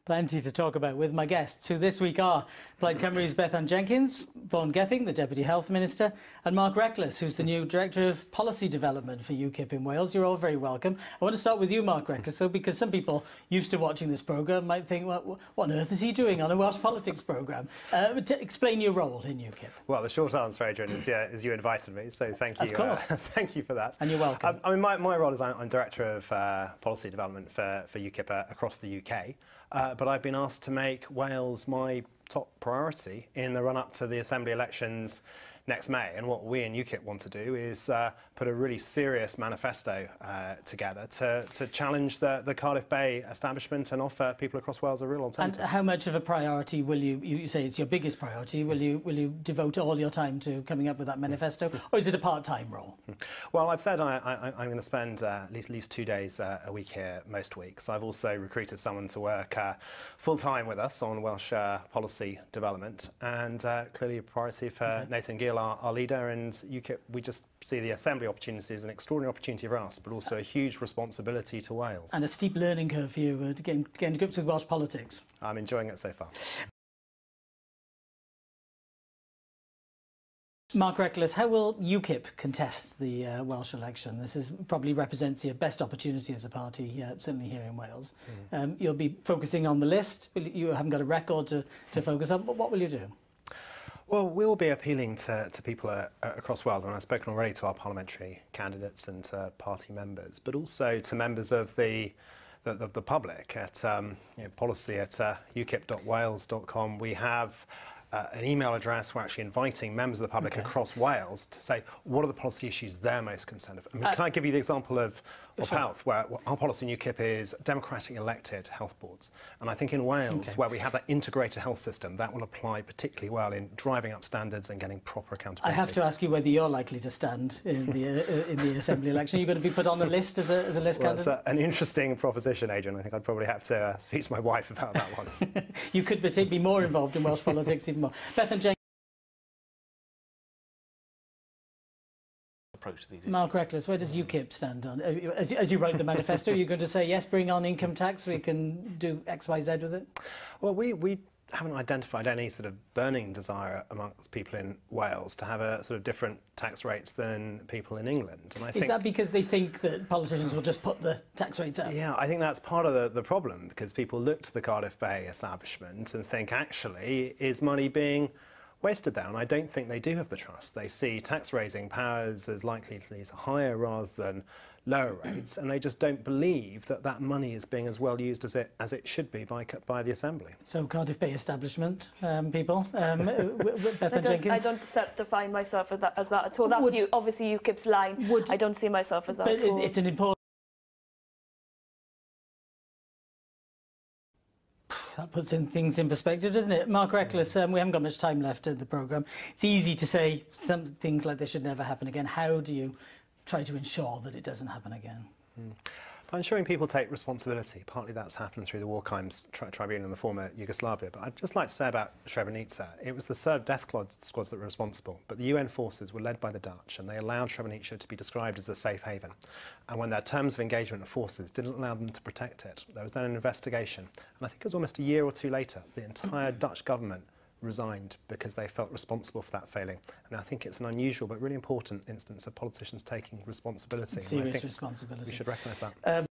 Plenty to talk about with my guests, who this week are Plaid Cymru's Bethan Jenkins, Vaughan Gething, the Deputy Health Minister, and Mark Reckless, who's the new Director of Policy Development for UKIP in Wales. You're all very welcome. I want to start with you, Mark Reckless, though, because some people used to watching this programme might think, well, what on earth is he doing on a Welsh politics programme? Explain your role in UKIP. Well, the short answer, Adrian, is you invited me, so thank you. Of course. Thank you for that. And you're welcome. I mean, my role is I'm Director of Policy Development for UKIP across the UK. But I've been asked to make Wales my top priority in the run-up to the Assembly elections next May. And what we in UKIP want to do is put a really serious manifesto together to challenge the Cardiff Bay establishment and offer people across Wales a real alternative. And how much of a priority will you say it's your biggest priority? Will you devote all your time to coming up with that manifesto, or is it a part-time role? Well, I've said I'm going to spend at least 2 days a week here most weeks. I've also recruited someone to work full-time with us on Welsh policy development, and clearly a priority for Nathan Gill, our leader, and UKIP. We just see the Assembly opportunity as an extraordinary opportunity for us, but also a huge responsibility to Wales. And a steep learning curve for you to get to grips with Welsh politics. I'm enjoying it so far. Mark Reckless, how will UKIP contest the Welsh election? This probably represents your best opportunity as a party, certainly here in Wales. You'll be focusing on the list. You haven't got a record to focus on, but what will you do? Well, we'll be appealing to people across Wales, and I've spoken already to our parliamentary candidates and to party members, but also to members of the public at policy at ukip.wales.com. We have an email address. We're actually inviting members of the public across Wales to say what are the policy issues they're most concerned of. I mean, can I give you the example of health, where our policy in UKIP is democratic elected health boards. And I think in Wales, where we have that integrated health system, that will apply particularly well in driving up standards and getting proper accountability. I have to ask you whether you're likely to stand in the Assembly election. Are you going to be put on the list as a list candidate? It's an interesting proposition, Adrian. I think I'd probably have to speak to my wife about that one. You could be more involved in Welsh politics even more. Bethan Jenkins. Approach to these Mark Reckless, where does UKIP stand on? As you write the manifesto, are you going to say, yes, bring on income tax, we can do X, Y, Z with it? Well, we haven't identified any sort of burning desire amongst people in Wales to have a sort of different tax rates than people in England. And I think, is that because they think that politicians will just put the tax rates up? Yeah, I think that's part of the problem, because people look to the Cardiff Bay establishment and think, actually, is money being wasted there? And I don't think they do have the trust. They see tax-raising powers as likely to lead to higher rather than lower rates, and they just don't believe that that money is being as well used as it should be by the Assembly. So Cardiff Bay establishment people, Bethan Jenkins? I don't define myself as that at all. That's obviously UKIP's line. I don't see myself as that at all. It's an important... That puts things in perspective, doesn't it? Mark Reckless, we haven't got much time left in the programme. It's easy to say some things like this should never happen again. How do you try to ensure that it doesn't happen again? By ensuring people take responsibility. Partly that's happened through the War Crimes Tribunal in the former Yugoslavia. But I'd just like to say about Srebrenica, it was the Serb death squads that were responsible, but the UN forces were led by the Dutch, and they allowed Srebrenica to be described as a safe haven. And when their terms of engagement of forces didn't allow them to protect it, there was then an investigation. And I think it was almost a year or two later, the entire Dutch government resigned because they felt responsible for that failing. And I think it's an unusual but really important instance of politicians taking responsibility. Serious responsibility. We should recognise that.